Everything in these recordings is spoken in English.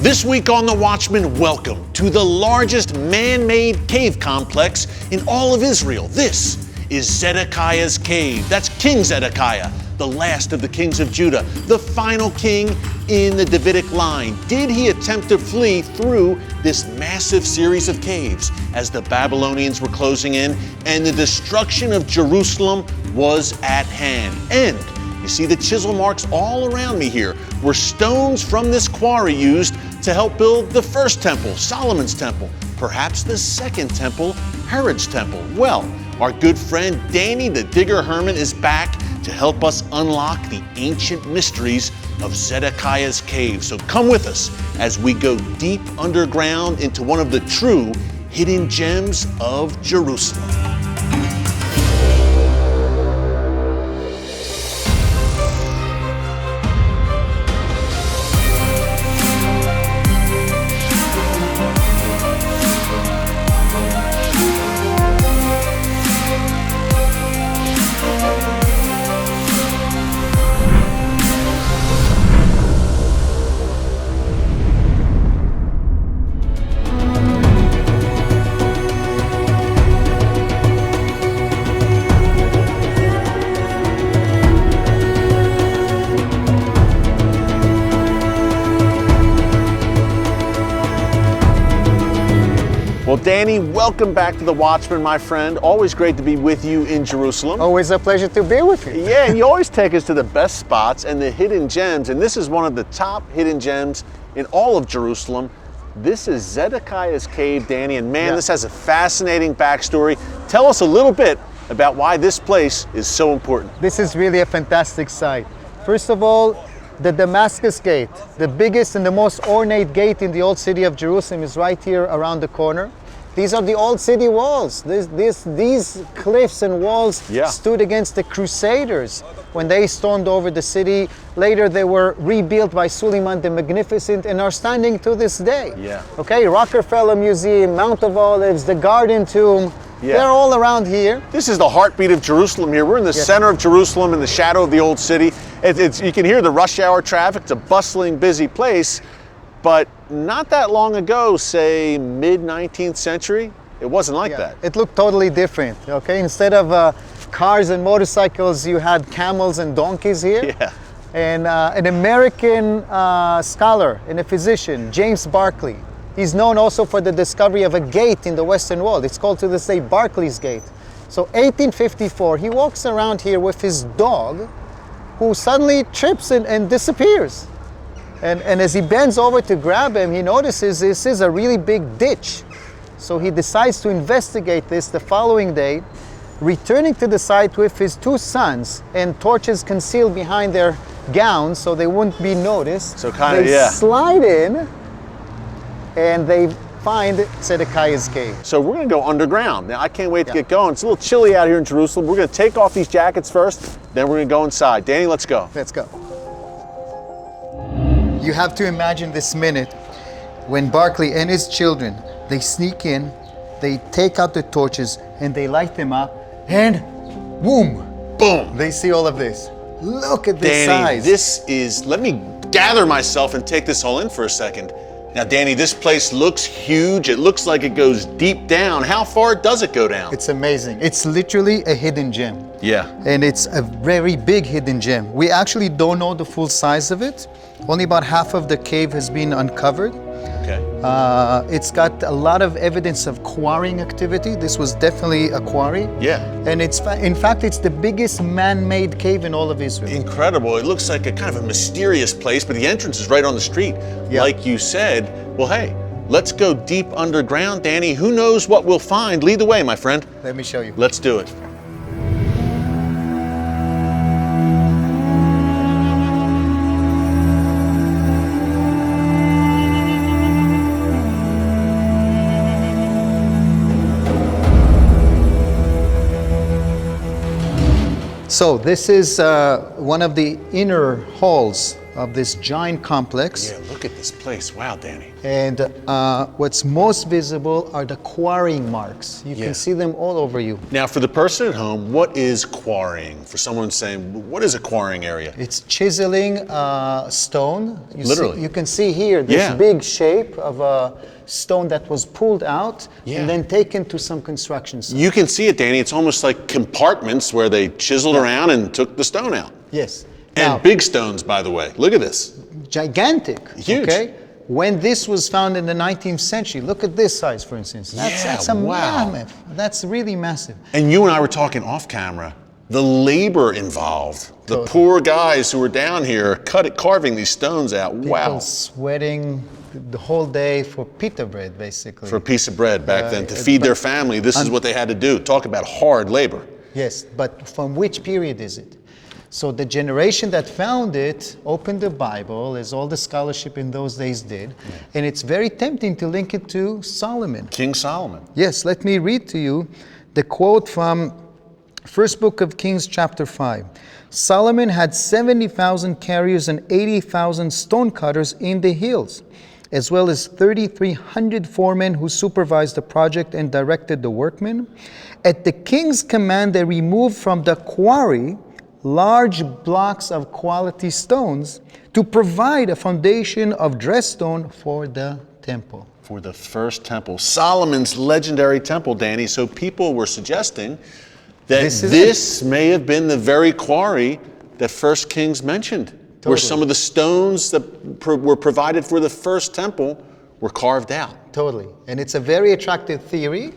This week on The Watchman, welcome to the largest man-made cave complex in all of Israel. This is Zedekiah's cave. That's King Zedekiah, the last of the kings of Judah, the final king in the Davidic line. Did he attempt to flee through this massive series of caves as the Babylonians were closing in and the destruction of Jerusalem was at hand? And you see the chisel marks all around me here were stones from this quarry used to help build the first temple, Solomon's temple, perhaps the second temple, Herod's temple. Well, our good friend Danny the Digger Herman is back to help us unlock the ancient mysteries of Zedekiah's cave. So come with us as we go deep underground into one of the true hidden gems of Jerusalem. Well, Danny, welcome back to The Watchman, my friend. Always great to be with you in Jerusalem. Always a pleasure to be with you. Yeah, and you always take us to the best spots and the hidden gems, and this is one of the top hidden gems in all of Jerusalem. This is Zedekiah's cave, Danny, and man, This has a fascinating backstory. Tell us a little bit about why this place is so important. This is really a fantastic site. First of all, the Damascus Gate, the biggest and the most ornate gate in the old city of Jerusalem, is right here around the corner. These are the old city walls. These cliffs and walls stood against the Crusaders when they stormed over the city. Later, they were rebuilt by Suleiman the Magnificent and are standing to this day. Okay, Rockefeller Museum, Mount of Olives, the Garden Tomb, they're all around here. This is the heartbeat of Jerusalem here. We're in the center of Jerusalem in the shadow of the old city. You can hear the rush hour traffic. It's a bustling, busy place. But not that long ago, say mid-19th century, it wasn't like that. It looked totally different, okay? Instead of cars and motorcycles, you had camels and donkeys here. And an American scholar and a physician, James Barclay, he's known also for the discovery of a gate in the Western Wall. It's called to this day Barclay's Gate. So 1854, he walks around here with his dog, who suddenly trips and disappears. And as he bends over to grab him, he notices this is a really big ditch. So he decides to investigate this the following day, returning to the site with his two sons and torches concealed behind their gowns so they wouldn't be noticed. So kind of, they slide in and they find Zedekiah's cave. So we're going to go underground. Now, I can't wait to get going. It's a little chilly out here in Jerusalem. We're going to take off these jackets first, then we're going to go inside. Danny, let's go. Let's go. You have to imagine this minute when Barclay and his children, they sneak in, they take out the torches and they light them up and boom, boom. They see all of this. Look at this Danny, size. this is, let me gather myself and take this all in for a second. Now, Danny, this place looks huge. It looks like it goes deep down. How far does it go down? It's amazing. It's literally a hidden gem. And it's a very big hidden gem. We actually don't know the full size of it. Only about half of the cave has been uncovered. It's got a lot of evidence of quarrying activity. This was definitely a quarry. And in fact, it's the biggest man-made cave in all of Israel. Incredible. It looks like a kind of a mysterious place, but the entrance is right on the street. Like you said, well, hey, let's go deep underground, Danny. Who knows what we'll find? Lead the way, my friend. Let me show you. Let's do it. So this is one of the inner halls of this giant complex. Yeah, look at this place. Wow, Danny. And what's most visible are the quarrying marks. You can see them all over you. Now, for the person at home, what is quarrying? For someone saying, what is a quarrying area? It's chiseling stone. Literally. You can see here this big shape of a stone that was pulled out and then taken to some construction site. You can see it, Danny. It's almost like compartments where they chiseled around and took the stone out. Yes. And Now, big stones, by the way. Look at this. gigantic. Huge. Okay? When this was found in the 19th century, look at this size, for instance. That's a mammoth. That's really massive. And you and I were talking off camera. The labor involved. The poor guys who were down here carving these stones out. People sweating the whole day for pita bread, basically. For a piece of bread back then, to feed their family. This is what they had to do. Talk about hard labor. Yes, but from which period is it? So the generation that found it opened the Bible, as all the scholarship in those days did, and it's very tempting to link it to Solomon. King Solomon. Yes, let me read to you the quote from First Book of Kings, chapter 5. Solomon had 70,000 carriers and 80,000 stonecutters in the hills, as well as 3,300 foremen who supervised the project and directed the workmen. At the king's command, they removed from the quarry large blocks of quality stones to provide a foundation of dressed stone for the temple. For the first temple. Solomon's legendary temple, Danny. So people were suggesting that this may have been the very quarry that First Kings mentioned, where some of the stones that were provided for the first temple were carved out. Totally. And it's a very attractive theory,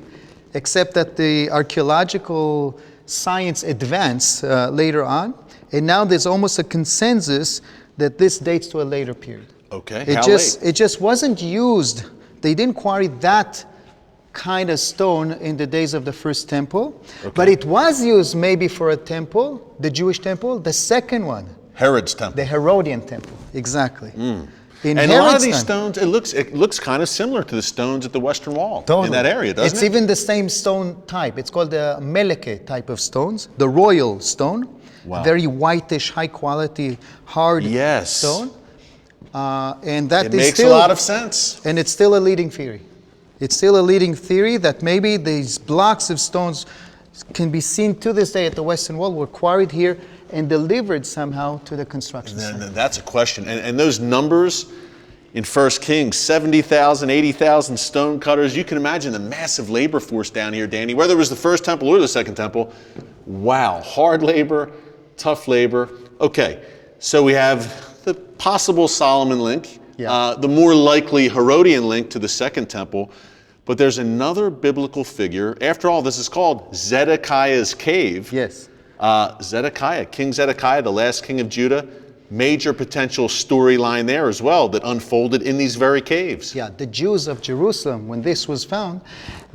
except that the archaeological science advanced later on, and now there's almost a consensus that this dates to a later period. Okay, It just wasn't used. They didn't quarry that kind of stone in the days of the first temple, but it was used maybe for a temple, the Jewish temple, the second one. Herod's temple. The Herodian temple, exactly. And a lot of these stones, it looks kind of similar to the stones at the Western Wall in that area, doesn't it? It's even the same stone type. It's called the Meleke type of stones, the royal stone. Wow. Very whitish, high quality, hard stone. And that makes a lot of sense. And it's still a leading theory. It's still a leading theory that maybe these blocks of stones can be seen to this day at the Western Wall, were quarried here and delivered somehow to the construction site. That's a question. And those numbers in 1 Kings, 70,000, 80,000 stone cutters. You can imagine the massive labor force down here, Danny, whether it was the first temple or the second temple. Wow, hard labor, tough labor. Okay, so we have the possible Solomon link, the more likely Herodian link to the second temple. But there's another biblical figure. After all, this is called Zedekiah's cave. Yes. Zedekiah, King Zedekiah, the last king of Judah, major potential storyline there as well that unfolded in these very caves. Yeah, the Jews of Jerusalem, when this was found,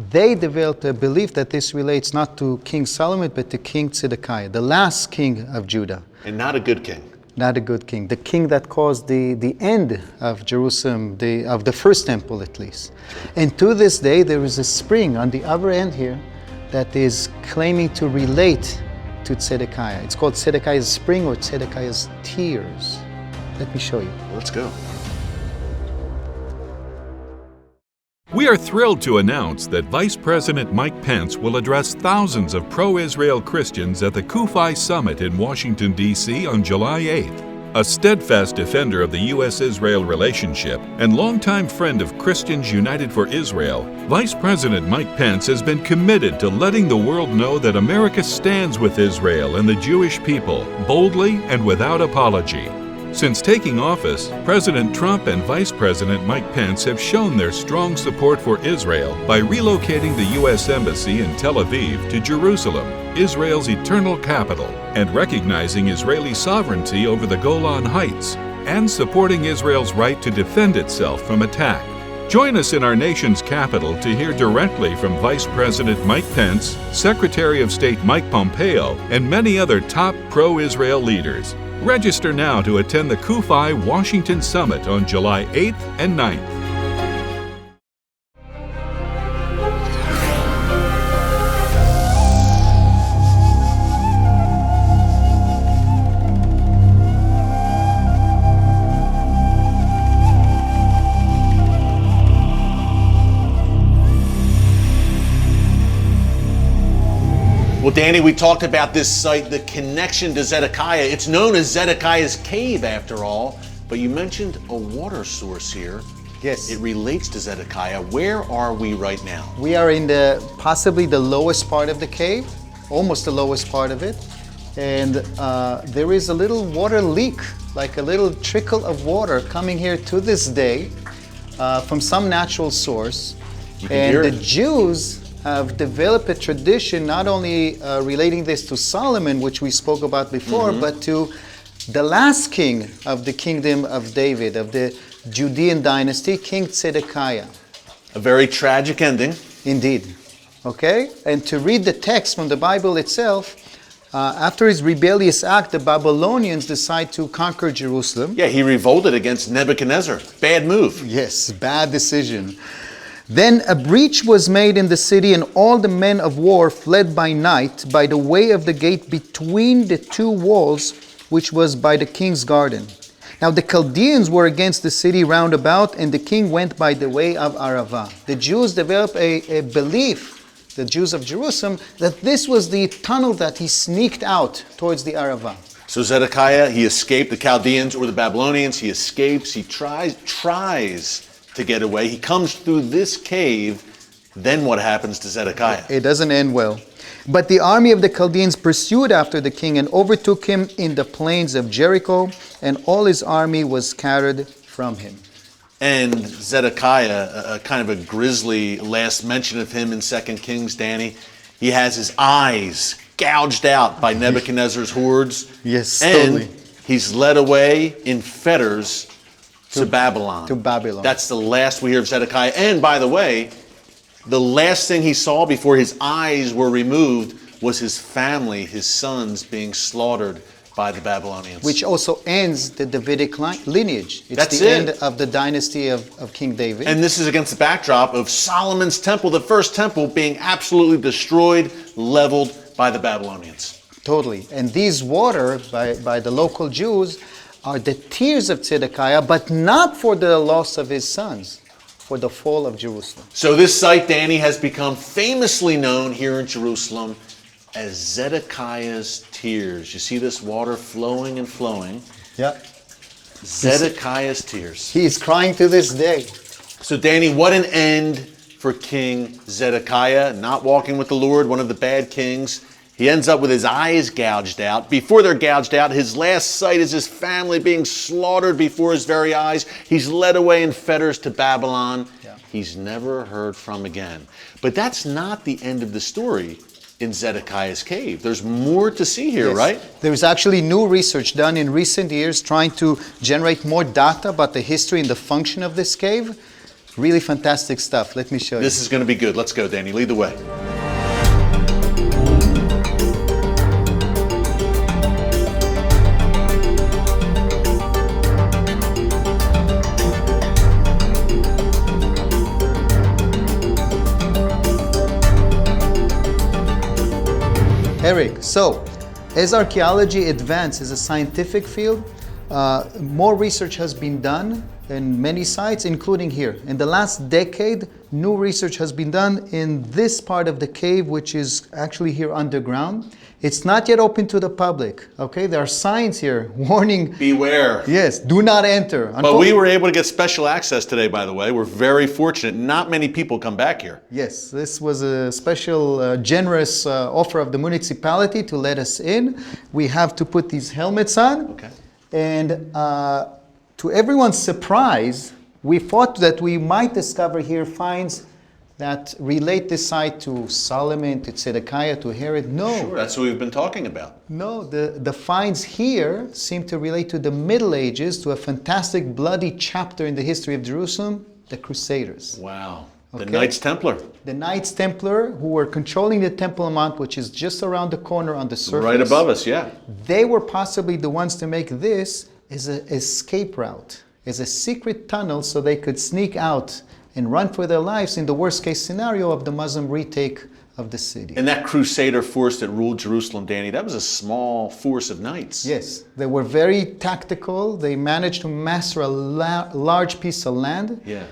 they developed a belief that this relates not to King Solomon, but to King Zedekiah, the last king of Judah. And not a good king. Not a good king. The king that caused the end of Jerusalem, of the first temple at least. And to this day, there is a spring on the other end here that is claiming to relate to Zedekiah. It's called Zedekiah's spring or Zedekiah's tears. Let me show you. Let's go. We are thrilled to announce that Vice President Mike Pence will address thousands of pro-Israel Christians at the CUFI Summit in Washington, D.C. on July 8th. A steadfast defender of the U.S.-Israel relationship and longtime friend of Christians United for Israel, Vice President Mike Pence has been committed to letting the world know that America stands with Israel and the Jewish people, boldly and without apology. Since taking office, President Trump and Vice President Mike Pence have shown their strong support for Israel by relocating the U.S. Embassy in Tel Aviv to Jerusalem, Israel's eternal capital, and recognizing Israeli sovereignty over the Golan Heights, and supporting Israel's right to defend itself from attack. Join us in our nation's capital to hear directly from Vice President Mike Pence, Secretary of State Mike Pompeo, and many other top pro-Israel leaders. Register now to attend the CUFI Washington Summit on July 8th and 9th. Well, Danny, we talked about this site, the connection to Zedekiah. It's known as Zedekiah's cave after all, but you mentioned a water source here. Yes. It relates to Zedekiah. Where are we right now? We are in possibly the lowest part of the cave, almost the lowest part of it. And there is a little water leak, like a little trickle of water coming here to this day from some natural source. You can hear the it. Jews have developed a tradition not only relating this to Solomon, which we spoke about before, but to the last king of the kingdom of David, of the Judean dynasty, King Zedekiah. A very tragic ending. Indeed. Okay? And to read the text from the Bible itself, after his rebellious act, the Babylonians decide to conquer Jerusalem. Yeah, he revolted against Nebuchadnezzar. Bad move. Yes, bad decision. Then a breach was made in the city, and all the men of war fled by night by the way of the gate between the two walls, which was by the king's garden. Now the Chaldeans were against the city round about, and the king went by the way of Arava. The Jews developed a belief, the Jews of Jerusalem, that this was the tunnel that he sneaked out towards the Arava. So Zedekiah, he escaped the Chaldeans or the Babylonians. He escapes. He tries to get away. He comes through this cave. Then what happens to Zedekiah? It doesn't end well. But the army of the Chaldeans pursued after the king and overtook him in the plains of Jericho, and all his army was scattered from him. And Zedekiah, a kind of a grisly last mention of him in 2 Kings, Danny. He has his eyes gouged out by Nebuchadnezzar's hordes. Yes, and totally. He's led away in fetters to Babylon. To Babylon. That's the last we hear of Zedekiah. And by the way, the last thing he saw before his eyes were removed was his family, his sons, being slaughtered by the Babylonians. Which also ends the Davidic lineage. It's That's the it. end of the dynasty of King David. And this is against the backdrop of Solomon's temple, the first temple, being absolutely destroyed, leveled by the Babylonians. Totally. And these water by the local Jews are the tears of Zedekiah, but not for the loss of his sons, for the fall of Jerusalem. So this site, Danny, has become famously known here in Jerusalem as Zedekiah's tears. You see this water flowing and flowing. Yeah. Zedekiah's tears. He is crying to this day. So Danny, what an end for King Zedekiah, not walking with the Lord, one of the bad kings. He ends up with his eyes gouged out. Before they're gouged out, his last sight is his family being slaughtered before his very eyes. He's led away in fetters to Babylon. Yeah. He's never heard from again. But that's not the end of the story in Zedekiah's cave. There's more to see here, Yes. right? There's actually new research done in recent years trying to generate more data about the history and the function of this cave. Really fantastic stuff. Let me show you. This is going to be good. Let's go, Danny. Lead the way. Eric, so as archaeology advances as a scientific field, more research has been done in many sites, including here. In the last decade, new research has been done in this part of the cave, which is actually here underground. It's not yet open to the public, okay? There are signs here warning, Beware. yes, do not enter. But we were able to get special access today, by the way. We're very fortunate. Not many people come back here. Yes, this was a special, generous offer of the municipality to let us in. We have to put these helmets on. Okay. And to everyone's surprise, we thought that we might discover here finds that relate this site to Solomon, to Zedekiah, to Herod. No, Sure, that's what we've been talking about. no, the finds here seem to relate to the Middle Ages, to a fantastic bloody chapter in the history of Jerusalem, the Crusaders. Wow. The Okay. Knights Templar. The Knights Templar, who were controlling the Temple Mount, which is just around the corner on the surface. Right above us, yeah. They were possibly the ones to make this as an escape route, as a secret tunnel so they could sneak out and run for their lives in the worst case scenario of the Muslim retake of the city. And that Crusader force that ruled Jerusalem, Danny, that was a small force of knights. Yes, they were very tactical. They managed to master a large piece of land. Yeah.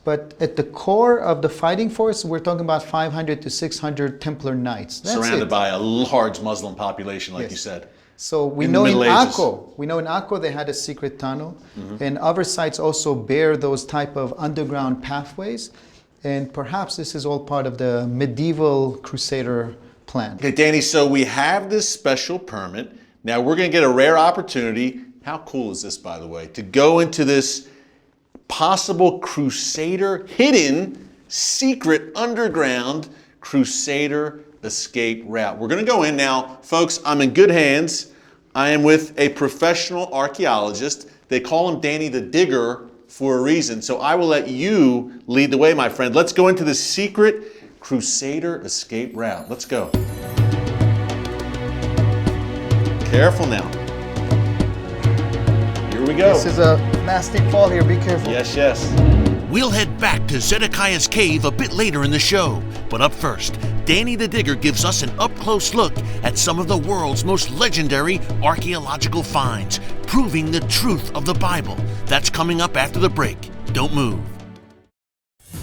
But at the core of the fighting force, we're talking about 500 to 600 Templar knights. That's Surrounded it. by a large Muslim population, like Yes. you said. So we In know the in Middle Ages. Akko they had a secret tunnel, and other sites also bear those type of underground pathways, and perhaps this is all part of the medieval Crusader plan. Okay, Danny, so we have this special permit. Now we're going to get a rare opportunity. How cool is this, by the way, to go into this possible Crusader, hidden, secret, underground Crusader escape route. We're going to go in now. Folks, I'm in good hands. I am with a professional archaeologist. They call him Danny the Digger for a reason. So I will let you lead the way, my friend. Let's go into the secret Crusader escape route. Let's go. Careful now. Here we go. This is a nasty fall here, be careful. Yes, yes. We'll head back to Zedekiah's cave a bit later in the show. But up first, Danny the Digger gives us an up-close look at some of the world's most legendary archaeological finds, proving the truth of the Bible. That's coming up after the break. Don't move.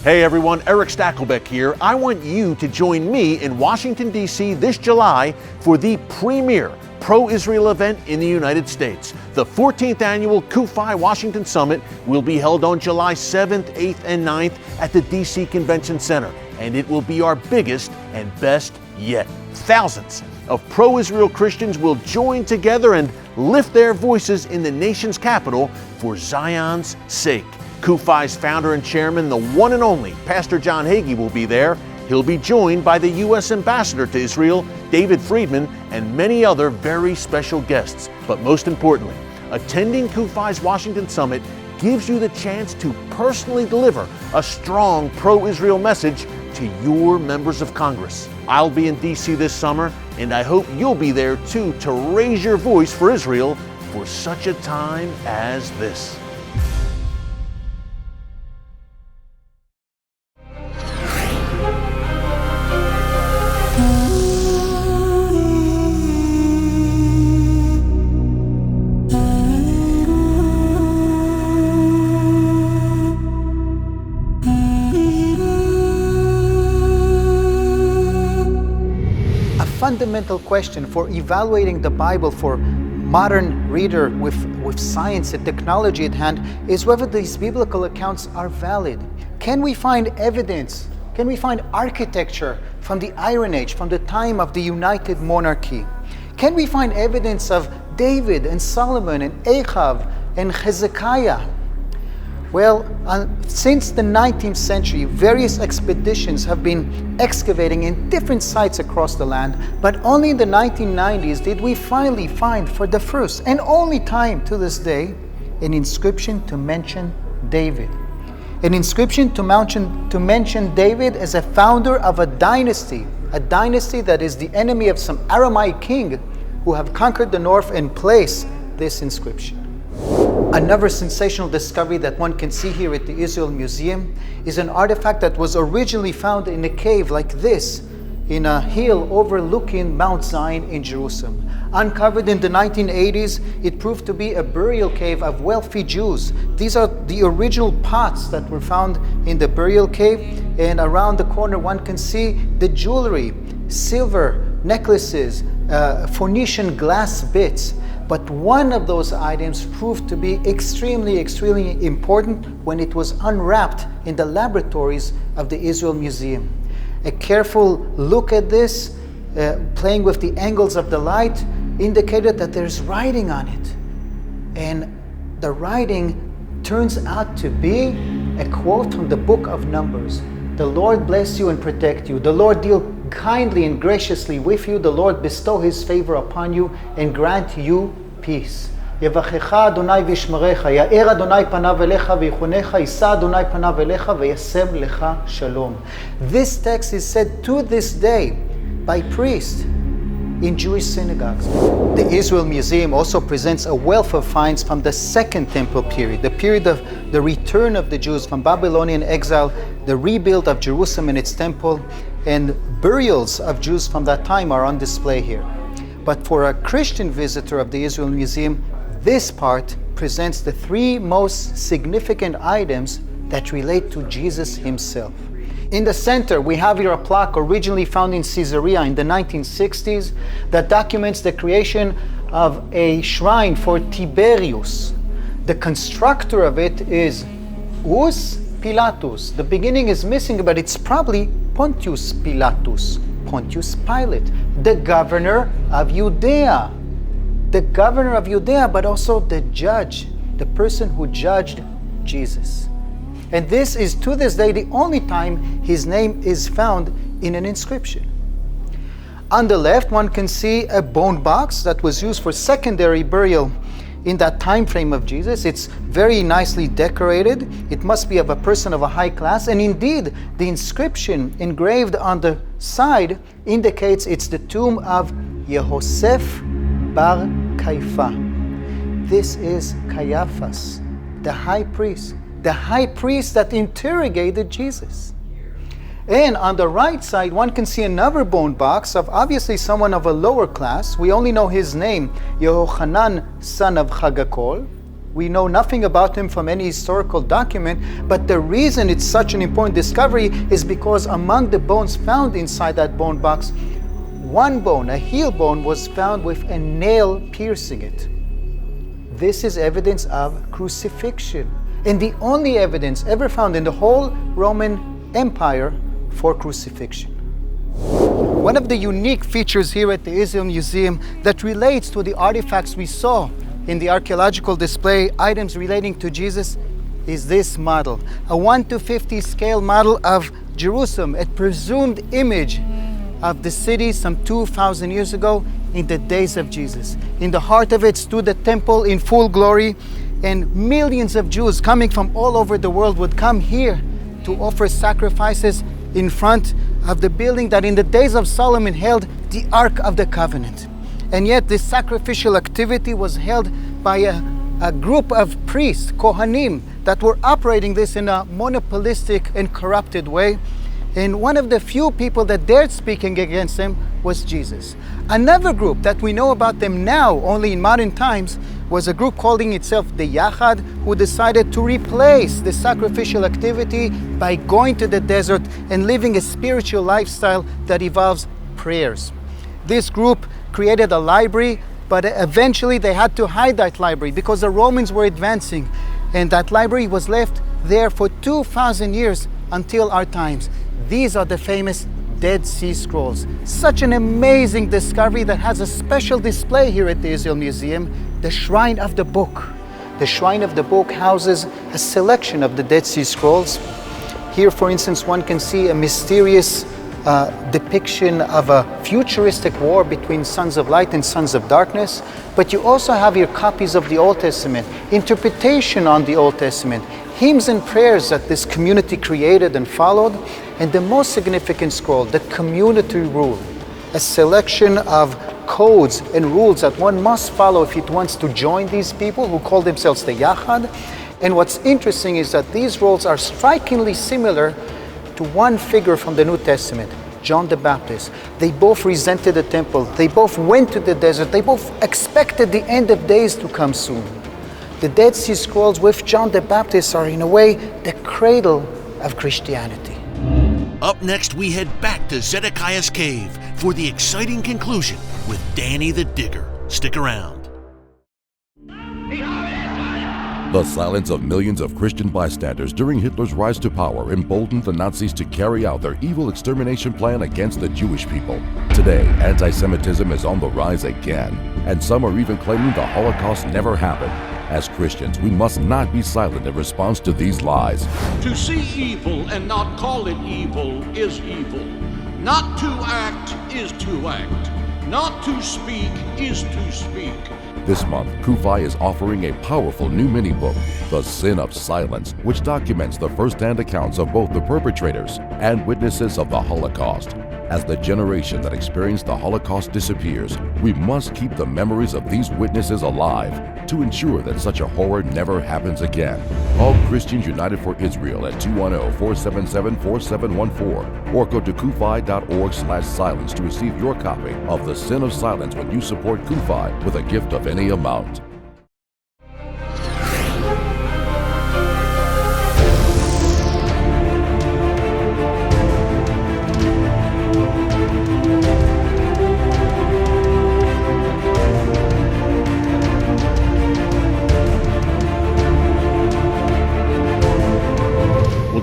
Hey everyone, Erick Stakelbeck here. I want you to join me in Washington, D.C. this July for the premier pro-Israel event in the United States. The 14th annual CUFI Washington Summit will be held on July 7th, 8th, and 9th at the D.C. Convention Center, and it will be our biggest and best yet. Thousands of pro-Israel Christians will join together and lift their voices in the nation's capital for Zion's sake. CUFI's founder and chairman, the one and only Pastor John Hagee, will be there. He'll be joined by the U.S. Ambassador to Israel, David Friedman, and many other very special guests. But most importantly, attending CUFI's Washington Summit gives you the chance to personally deliver a strong pro-Israel message to your members of Congress. I'll be in D.C. this summer, and I hope you'll be there too to raise your voice for Israel for such a time as this. Fundamental question for evaluating the Bible for modern reader with science and technology at hand is whether these biblical accounts are valid. Can we find evidence? Can we find architecture from the Iron Age, from the time of the United Monarchy? Can we find evidence of David and Solomon and Achav and Hezekiah? Well, since the 19th century, various expeditions have been excavating in different sites across the land, but only in the 1990s did we finally find, for the first and only time to this day, an inscription to mention David. An inscription to mention David as a founder of a dynasty that is the enemy of some Aramaic king who have conquered the north and placed this inscription. Another sensational discovery that one can see here at the Israel Museum is an artifact that was originally found in a cave like this in a hill overlooking Mount Zion in Jerusalem. Uncovered in the 1980s, it proved to be a burial cave of wealthy Jews. These are the original pots that were found in the burial cave, and around the corner one can see the jewelry, silver necklaces, Phoenician glass bits. But one of those items proved to be extremely important when it was unwrapped in the laboratories of the Israel Museum. A careful look at this, playing with the angles of the light, indicated that there's writing on it. And the writing turns out to be a quote from the book of Numbers. The Lord bless you and protect you. The Lord deal kindly and graciously with you. The Lord bestow His favor upon you and grant you peace. יברכך אדוני וישמרך, יאר אדוני פניו אליך ויחונך, יישא אדוני פניו אליך וישם לך שלום. This text is said to this day by priests in Jewish synagogues. The Israel Museum also presents a wealth of finds from the Second Temple period, the period of the return of the Jews from Babylonian exile, the rebuild of Jerusalem and its temple, and burials of Jews from that time are on display here. But for a Christian visitor of the Israel Museum, this part presents the three most significant items that relate to Jesus himself. In the center, we have here a plaque originally found in Caesarea in the 1960s that documents the creation of a shrine for Tiberius. The constructor of it is Us Pilatus. The beginning is missing, but it's probably Pontius Pilatus, Pontius Pilate, the governor of Judea. The governor of Judea, but also the judge, the person who judged Jesus. And this is, to this day, the only time his name is found in an inscription. On the left, one can see a bone box that was used for secondary burial in that time frame of Jesus. It's very nicely decorated. It must be of a person of a high class. And indeed, the inscription engraved on the side indicates it's the tomb of Yehosef Bar Caiaphas. This is Caiaphas, the high priest that interrogated Jesus. And on the right side, one can see another bone box of obviously someone of a lower class. We only know his name, Yehochanan, son of Chagakol. We know nothing about him from any historical document, but the reason it's such an important discovery is because among the bones found inside that bone box, one bone, a heel bone, was found with a nail piercing it. This is evidence of crucifixion, and the only evidence ever found in the whole Roman Empire for crucifixion. One of the unique features here at the Israel Museum that relates to the artifacts we saw in the archaeological display, items relating to Jesus, is this model, a 1:50 scale model of Jerusalem, a presumed image of the city some 2,000 years ago in the days of Jesus. In the heart of it stood the temple in full glory, and millions of Jews coming from all over the world would come here to offer sacrifices in front of the building that in the days of Solomon held the Ark of the Covenant. And yet this sacrificial activity was held by a group of priests, Kohanim, that were operating this in a monopolistic and corrupted way. And one of the few people that dared speaking against them was Jesus. Another group that we know about them now, only in modern times, was a group calling itself the Yachad, who decided to replace the sacrificial activity by going to the desert and living a spiritual lifestyle that involves prayers. This group created a library, but eventually they had to hide that library because the Romans were advancing, and that library was left there for 2,000 years until our times. These are the famous Dead Sea Scrolls. Such an amazing discovery that has a special display here at the Israel Museum, the Shrine of the Book. The Shrine of the Book houses a selection of the Dead Sea Scrolls. Here, for instance, one can see a mysterious depiction of a futuristic war between sons of light and sons of darkness. But you also have here copies of the Old Testament, interpretation on the Old Testament, hymns and prayers that this community created and followed, and the most significant scroll, the community rule, a selection of codes and rules that one must follow if it wants to join these people who call themselves the Yachad. And what's interesting is that these rules are strikingly similar to one figure from the New Testament, John the Baptist. They both resented the temple, they both went to the desert, they both expected the end of days to come soon. The Dead Sea Scrolls with John the Baptist are in a way the cradle of Christianity. Up next, we head back to Zedekiah's cave for the exciting conclusion with Danny the Digger. Stick around. The silence of millions of Christian bystanders during Hitler's rise to power emboldened the Nazis to carry out their evil extermination plan against the Jewish people. Today, anti-Semitism is on the rise again, and some are even claiming the Holocaust never happened. As Christians, we must not be silent in response to these lies. To see evil and not call it evil is evil. Not to act is to act. Not to speak is to speak. This month, CUFI is offering a powerful new mini-book, The Sin of Silence, which documents the first-hand accounts of both the perpetrators and witnesses of the Holocaust. As the generation that experienced the Holocaust disappears, we must keep the memories of these witnesses alive to ensure that such a horror never happens again. Call Christians United for Israel at 210-477-4714 or go to kufi.org/silence to receive your copy of The Sin of Silence when you support CUFI with a gift of any amount.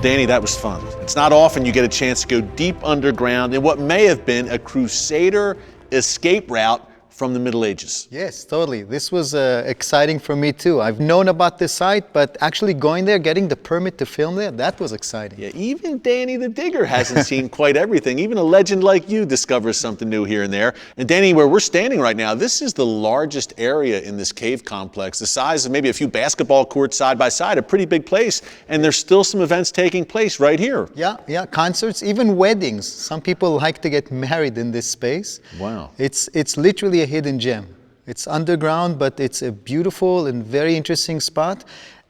Danny, that was fun. It's not often you get a chance to go deep underground in what may have been a Crusader escape route from the Middle Ages. Yes, totally. This was exciting for me too. I've known about this site, but actually going there, getting the permit to film there, that was exciting. Yeah, even Danny the Digger hasn't seen quite everything. Even a legend like you discovers something new here and there. And Danny, where we're standing right now, this is the largest area in this cave complex, the size of maybe a few basketball courts side by side, a pretty big place. And there's still some events taking place right here. Yeah, concerts, even weddings. Some people like to get married in this space. Wow. It's literally a hidden gem. It's underground, but it's a beautiful and very interesting spot.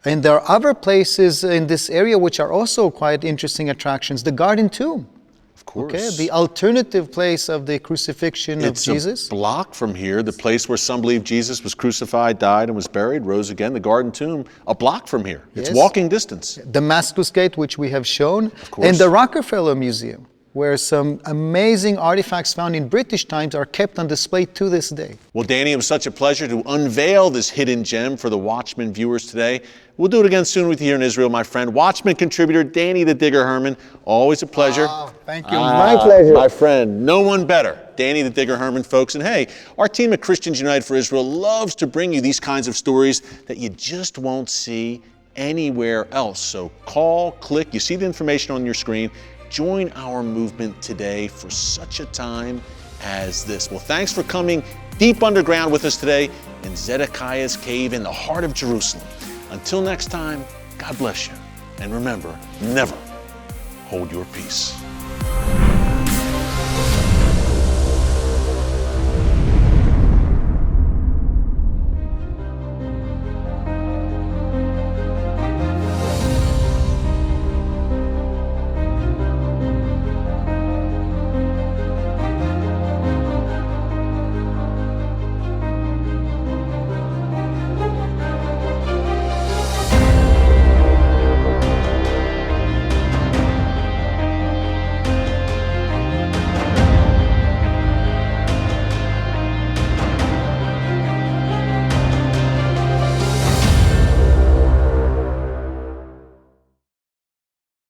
And there are other places in this area which are also quite interesting attractions. The Garden Tomb. Of course. Okay, the alternative place of the crucifixion of Jesus. It's a block from here, the place where some believe Jesus was crucified, died, and was buried, rose again. The Garden Tomb, a block from here. It's walking distance. Damascus Gate, which we have shown. Of course. And the Rockefeller Museum, where some amazing artifacts found in British times are kept on display to this day. Well, Danny, it was such a pleasure to unveil this hidden gem for the Watchman viewers today. We'll do it again soon with you here in Israel, my friend. Watchman contributor Danny the Digger Herman, always a pleasure. Oh, thank you. My pleasure. My friend, no one better. Danny the Digger Herman, folks. And hey, our team at Christians United for Israel loves to bring you these kinds of stories that you just won't see anywhere else. So call, click, you see the information on your screen. Join our movement today for such a time as this. Well, thanks for coming deep underground with us today in Zedekiah's cave in the heart of Jerusalem. Until next time, God bless you. And remember, never hold your peace.